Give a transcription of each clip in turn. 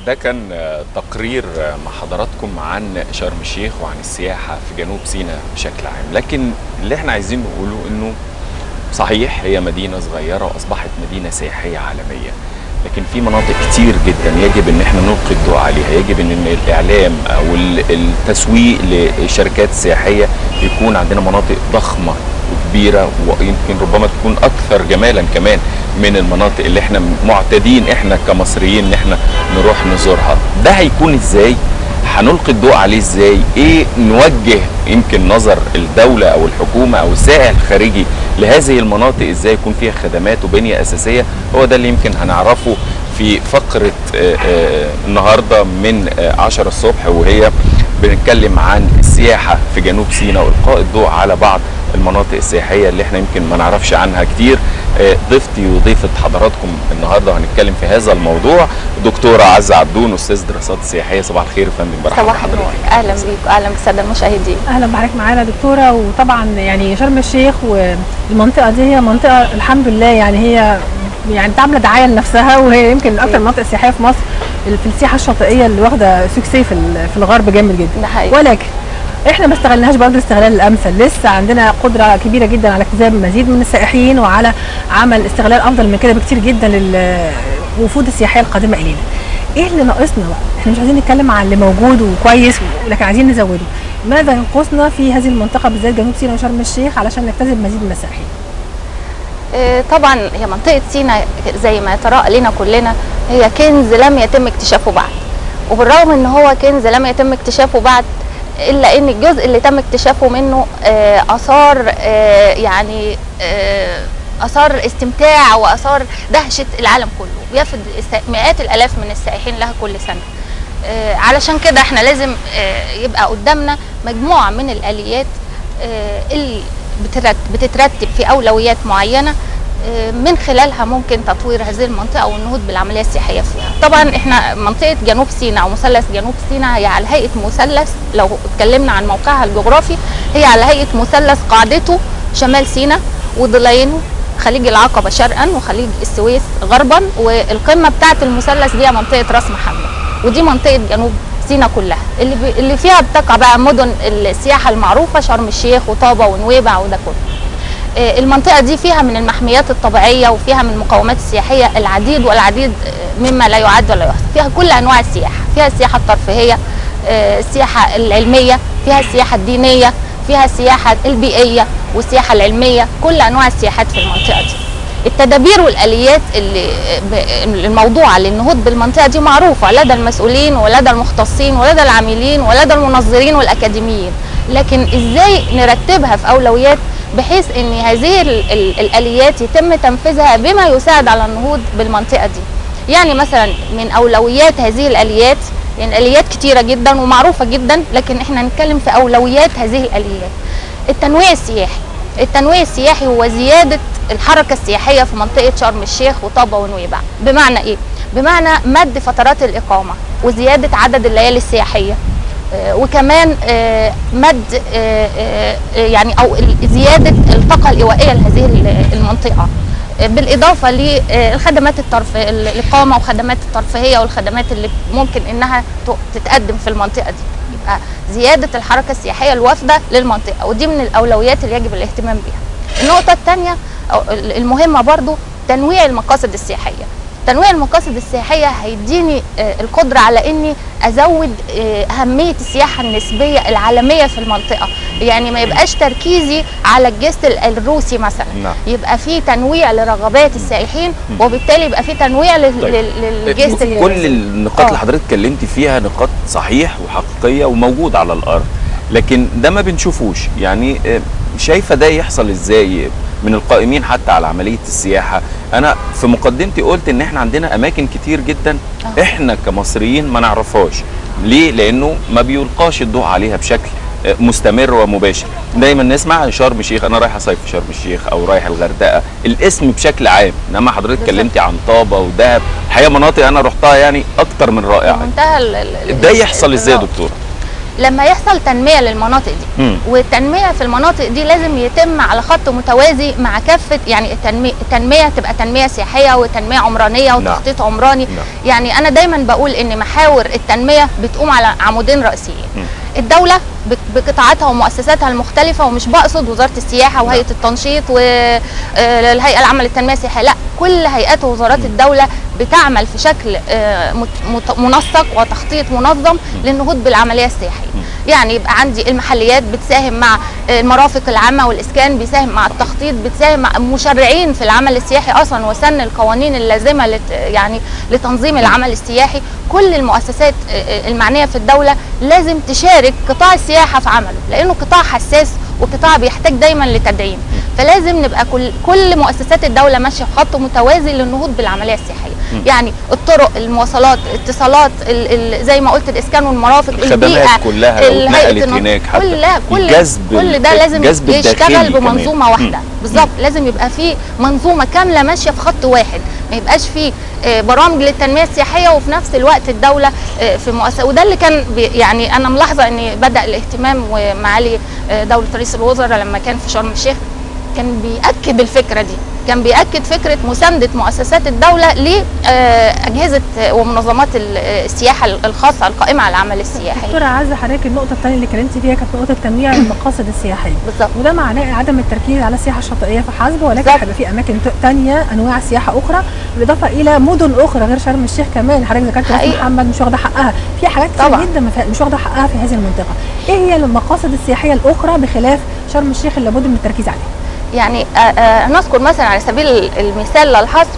ده كان تقرير مع حضراتكم عن شرم الشيخ وعن السياحة في جنوب سيناء بشكل عام. لكن اللي احنا عايزين نقوله انه صحيح هي مدينة صغيرة واصبحت مدينة سياحية عالمية، لكن في مناطق كتير جدا يجب ان احنا نلقي الضوء عليها. يجب ان الاعلام او التسويق للشركات السياحية يكون عندنا مناطق ضخمة وكبيرة، ويمكن ربما تكون اكثر جمالا كمان من المناطق اللي احنا معتادين احنا كمصريين ان احنا نروح نزورها. ده هيكون ازاي؟ هنلقي الضوء عليه ازاي؟ ايه نوجه يمكن نظر الدولة او الحكومة او السائح الخارجي لهذه المناطق، ازاي يكون فيها خدمات وبنية اساسية؟ هو ده اللي يمكن هنعرفه في فقرة النهاردة من 10 الصبح، وهي بنتكلم عن السياحة في جنوب سيناء والقاء الضوء على بعض المناطق السياحية اللي احنا يمكن ما نعرفش عنها كتير. ضيفتي وضيفة حضراتكم النهارده هنتكلم في هذا الموضوع دكتورة عزة عبدون، استاذ دراسات سياحية. صباح الخير يا فندم. صباح النور، اهلا بيك واهلا بالساده المشاهدين. اهلا بحضرتك معانا دكتورة. وطبعا يعني شرم الشيخ والمنطقة دي هي منطقة الحمد لله هي تعمل دعاية لنفسها، وهي يمكن من اكثر المناطق السياحية في مصر في السياحة الشاطئية اللي واخدة سكسي في الغرب جامد جدا. ولكن احنا ما استغلناهاش برضه الاستغلال الامثل. لسه عندنا قدره كبيره جدا على اجتذاب مزيد من السائحين وعلى عمل استغلال افضل من كده بكتير جدا للوفود السياحيه القادمه الينا. ايه اللي ناقصنا بقى؟ احنا مش عايزين نتكلم عن اللي موجود وكويس، لكن عايزين نزوده. ماذا ينقصنا في هذه المنطقه بالذات جنوب سيناء وشرم الشيخ علشان نجتذب مزيد من السائحين؟ طبعا هي منطقه سيناء زي ما يتراءى لنا كلنا هي كنز لم يتم اكتشافه بعد، وبالرغم ان هو كنز لم يتم اكتشافه بعد الا ان الجزء اللي تم اكتشافه منه اثار اثار استمتاع واثار دهشه العالم كله، بيفد مئات الالاف من السائحين لها كل سنه. علشان كده احنا لازم يبقى قدامنا مجموعه من الاليات اللي بتترتب في اولويات معينه من خلالها ممكن تطوير هذه المنطقه والنهوض بالعمليه السياحيه فيها. طبعا احنا منطقه جنوب سيناء او مثلث جنوب سيناء هي على هيئه مثلث، لو اتكلمنا عن موقعها الجغرافي هي على هيئه مثلث قاعدته شمال سيناء وضلعينه خليج العقبه شرقا وخليج السويس غربا، والقمه بتاعه المثلث دي منطقه راس محمد، ودي منطقه جنوب سيناء كلها اللي فيها بتقع بقى مدن السياحه المعروفه شرم الشيخ وطابه ونويبع وده كله. المنطقة دي فيها من المحميات الطبيعية وفيها من المقومات السياحية العديد والعديد مما لا يعد ولا يحصى. فيها كل أنواع السياحة، فيها السياحة الترفيهية، السياحة العلمية، فيها السياحة الدينية، فيها السياحة البيئية والسياحة العلمية، كل أنواع السياحات في المنطقة دي. التدابير والآليات الموضوعة للنهوض بالمنطقة دي معروفة لدى المسؤولين ولدى المختصين ولدى العاملين ولدى المنظرين والأكاديميين، لكن إزاي نرتبها في أولويات بحيث ان هذه الاليات يتم تنفيذها بما يساعد على النهوض بالمنطقه دي. يعني مثلا من اولويات هذه الاليات، يعني اليات كتيره جدا ومعروفه جدا، لكن احنا هنتكلم في اولويات هذه الاليات. التنويع السياحي. التنويع السياحي هو زياده الحركه السياحيه في منطقه شرم الشيخ وطابه ونويبع. بمعنى ايه؟ بمعنى مد فترات الاقامه وزياده عدد الليالي السياحيه، وكمان مد يعني او زياده الطاقه الايوائيه لهذه المنطقه، بالاضافه للخدمات الاقامه وخدمات الترفيهيه والخدمات اللي ممكن انها تتقدم في المنطقه دي. يبقى زياده الحركه السياحيه الوافده للمنطقه، ودي من الاولويات اللي يجب الاهتمام بها. النقطه الثانيه المهمه برضو تنويع المقاصد السياحيه. تنويع المقاصد السياحيه هيديني القدره على اني ازود اهميه السياحه النسبيه العالميه في المنطقه، يعني ما يبقاش تركيزي على الجست الروسي مثلا. يبقى في تنويع لرغبات السائحين، وبالتالي يبقى في تنويع للجست. كل النقاط اللي حضرتك اتكلمتي فيها نقاط صحيح وحقيقيه وموجود على الارض، لكن ده ما بنشوفوش. يعني شايفه ده يحصل ازاي من القائمين حتى على عمليه السياحه؟ انا في مقدمتي قلت ان احنا عندنا اماكن كتير جدا احنا كمصريين ما نعرفهاش. ليه؟ لانه ما بيلقاش الضوء عليها بشكل مستمر ومباشر. دايما نسمع عن شرم الشيخ، انا رايح اصيف في شرم الشيخ او رايح الغردقه، الاسم بشكل عام، انما حضرتك اتكلمتي عن طابه ودهب، الحقيقه مناطق انا رحتها يعني اكتر من رائعه. منتهى ده يحصل ازاي يا دكتوره؟ لما يحصل تنميه للمناطق دي والتنميه في المناطق دي لازم يتم على خط متوازي مع كافه، يعني التنميه تبقى تنميه سياحيه وتنميه عمرانيه وتخطيط عمراني. يعني انا دايما بقول ان محاور التنميه بتقوم على عمودين رئيسيين. الدوله بقطاعاتها ومؤسساتها المختلفه، ومش بقصد وزاره السياحه وهيئه التنشيط والهيئه العامه للتنميه السياحيه، لا، كل هيئات ووزارات الدوله بتعمل في شكل منسق وتخطيط منظم للنهوض بالعمليه السياحيه. يعني يبقى عندي المحليات بتساهم مع المرافق العامه والاسكان، بيساهم مع التخطيط، بتساهم مع مشرعين في العمل السياحي اصلا وسن القوانين اللازمه يعني لتنظيم العمل السياحي. كل المؤسسات المعنيه في الدوله لازم تشارك قطاع السياحه في عمله، لانه قطاع حساس وقطاع بيحتاج دايما لتدعيم. فلازم نبقى كل مؤسسات الدوله ماشيه في خط متوازي للنهوض بالعمليه السياحيه. يعني الطرق، المواصلات، الاتصالات، زي ما قلت، الاسكان والمرافق، الخدمات كلها لو اتنقلت هناك، حتى كل ده لازم يشتغل بمنظومه واحده. بالظبط، لازم يبقى في منظومه كامله ماشيه في خط واحد، ما يبقاش في برامج للتنميه السياحيه وفي نفس الوقت الدوله في مؤسسه. وده اللي كان يعني انا ملاحظه ان بدا الاهتمام، ومعالي دوله رئيس الوزراء لما كان في شرم الشيخ كان بيأكد الفكره دي، كان بيأكد فكره مسانده مؤسسات الدوله لاجهزه ومنظمات السياحه الخاصه القائمه على العمل السياحي. دكتوره عزه، حضرتك النقطه الثانيه اللي اتكلمتي فيها كانت نقطه تنويع المقاصد السياحيه. بالظبط. وده معناه عدم التركيز على السياحه الشاطئيه فحسب، ولكن هيبقى في اماكن ثانيه انواع سياحه اخرى، بالاضافه الى مدن اخرى غير شرم الشيخ كمان. حضرتك ذكرت راس محمد مش واخده حقها، في حاجات كتير جدا مش واخده حقها في هذه المنطقه. ايه هي المقاصد السياحيه الاخرى بخلاف شرم الشيخ اللي لابد من التركيز عليها؟ يعني نذكر مثلا على سبيل المثال للحصر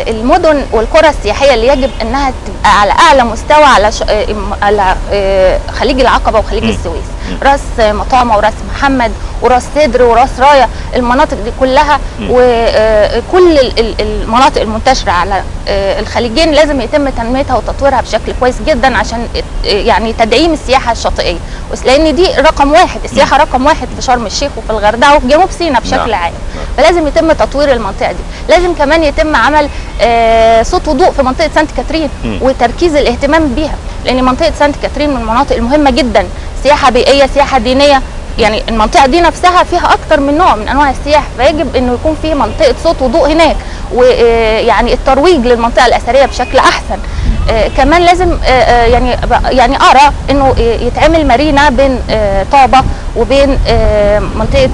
المدن والقرى السياحيه اللي يجب انها تبقى على اعلى مستوى على خليج العقبه وخليج السويس، راس مطامه وراس محمد وراس سدر وراس رايه. المناطق دي كلها وكل المناطق المنتشره على الخليجين لازم يتم تنميتها وتطويرها بشكل كويس جدا عشان يعني تدعيم السياحه الشاطئيه، لان دي رقم واحد، السياحه رقم واحد في شرم الشيخ وفي الغردقه وفي جنوب سيناء بشكل عام. فلازم يتم تطوير المنطقه دي. لازم كمان يتم عمل صوت وضوء في منطقه سانت كاترين وتركيز الاهتمام بيها، لان منطقه سانت كاترين من المناطق المهمه جدا، سياحه بيئيه، سياحه دينيه. يعني المنطقه دي نفسها فيها اكتر من نوع من انواع السياحه، فيجب انه يكون في منطقه صوت وضوء هناك، ويعني الترويج للمنطقه الاثريه بشكل احسن. كمان لازم يعني ارى انه يتعمل مارينا بين طابه وبين منطقه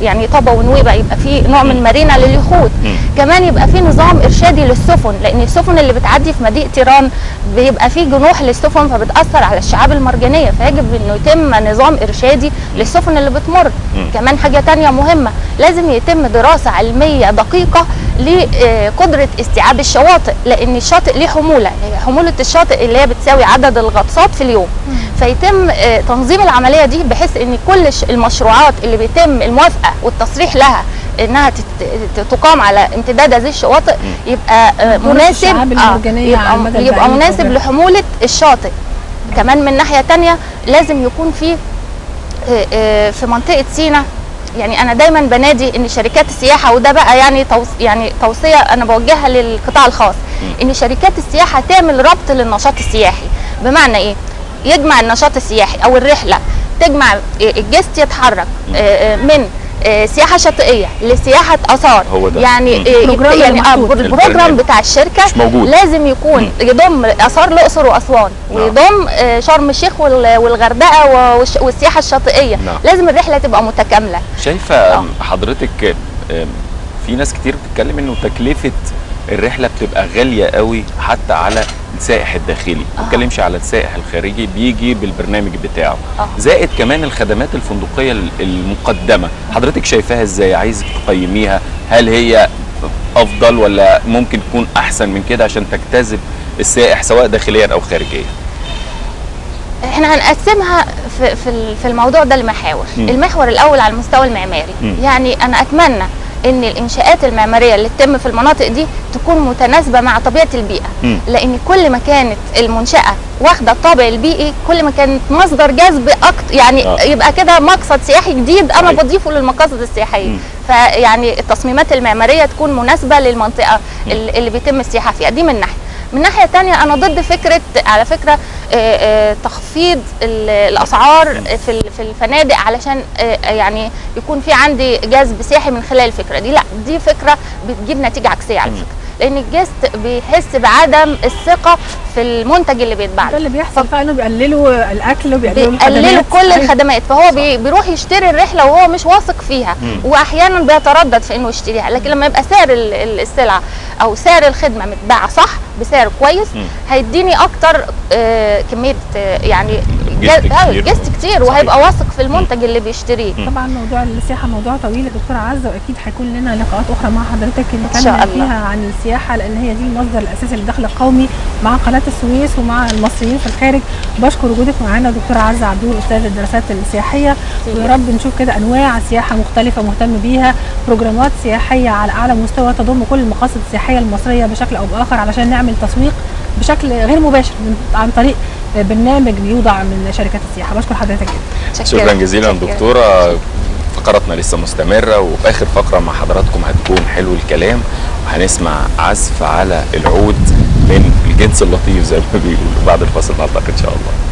يعني طابه ونويبع، يبقى في نوع من مارينا لليخوت. كمان يبقى في نظام ارشادي للسفن، لان السفن اللي بتعدي في مضيق تيران بيبقى في جنوح للسفن فبتاثر على الشعاب المرجانيه، فيجب انه يتم نظام ارشادي للسفن اللي بتمر. كمان حاجه ثانيه مهمه، لازم يتم دراسه علميه دقيقه لقدره استيعاب الشواطئ، لان الشاطئ ليه حموله الشاطئ اللي هي بتساوي عدد الغطسات في اليوم. فيتم تنظيم العمليه دي بحيث ان كل المشروعات اللي بيتم الموافقه والتصريح لها انها تقام على امتداد هذه الشواطئ يبقى مناسب، يبقى مناسب لحموله الشاطئ. كمان من ناحيه ثانيه لازم يكون في منطقه سيناء، يعني انا دايما بنادي ان شركات السياحه، وده بقى يعني توصيه انا بوجهها للقطاع الخاص، ان شركات السياحه تعمل ربط للنشاط السياحي. بمعنى ايه؟ يجمع النشاط السياحي او الرحله، تجمع الجست يتحرك من سياحه شاطئيه لسياحه اثار. يعني البروجرام بتاع الشركه لازم يكون يضم اثار الاقصر واسوان، ويضم شرم الشيخ والغردقه والسياحه الشاطئيه. لازم الرحله تبقى متكامله. شايفه حضرتك في ناس كتير بتتكلم انه تكلفه الرحله بتبقى غاليه قوي حتى على السائح الداخلي، ما بتكلمش على السائح الخارجي بيجي بالبرنامج بتاعه. زائد كمان الخدمات الفندقيه المقدمه، حضرتك شايفاها ازاي؟ عايزك تقيميها، هل هي افضل ولا ممكن تكون احسن من كده عشان تجتذب السائح سواء داخليا او خارجيا؟ احنا هنقسمها في الموضوع ده لمحاور. المحور الاول على المستوى المعماري، يعني انا اتمنى ان الانشاءات المعماريه اللي تتم في المناطق دي تكون متناسبه مع طبيعه البيئه، لان كل ما كانت المنشاه واخده الطابع البيئي كل ما كانت مصدر جذب اكتر، يعني يبقى كده مقصد سياحي جديد انا بضيفه للمقاصد السياحيه. فيعني التصميمات المعماريه تكون مناسبه للمنطقه اللي بيتم السياحه فيها، دي من ناحيه. من ناحيه تانية انا ضد فكره، على فكره تخفيض الاسعار في الفنادق علشان يعني يكون في عندي جذب سياحي من خلال الفكره دي. لا، دي فكره بتجيب نتيجه عكسيه على فكره، لان الجست بيحس بعدم الثقه في المنتج اللي بيتباع. ده اللي بيحصل فعلا، بيقللوا الاكل بيقللوا كل الخدمات، فهو بيروح يشتري الرحله وهو مش واثق فيها، واحيانا بيتردد في انه يشتريها. لكن لما يبقى سعر السلعه او سعر الخدمه متباعه صح بسعر كويس، هيديني اكتر كميه يعني جست كتير، وهيبقى واثق في المنتج اللي بيشتريه. طبعا موضوع السياحه موضوع طويل يا دكتوره عزه، واكيد هيكون لنا لقاءات اخرى مع حضرتك نتكلم فيها عن السياحه، لان هي دي المصدر الاساسي للدخل القومي مع قناه السويس ومع المصريين في الخارج. بشكر وجودك معانا دكتوره عزه عبدول، استاذ الدراسات السياحيه، ويا رب نشوف كده انواع سياحه مختلفه مهتم بيها، بروجرامات سياحيه على اعلى مستوى تضم كل المقاصد السياحيه المصريه بشكل او باخر، علشان نعمل تسويق بشكل غير مباشر عن طريق برنامج بيوضع من شركات السياحه. بشكر حضرتك جدا. شكرا جزيلا دكتوره. فقراتنا لسه مستمره، وفي اخر فقره مع حضراتكم هتكون حلو الكلام، وهنسمع عزف على العود من الجنس اللطيف زي ما بيقولوا بعد الفاصل نلتقي ان شاء الله.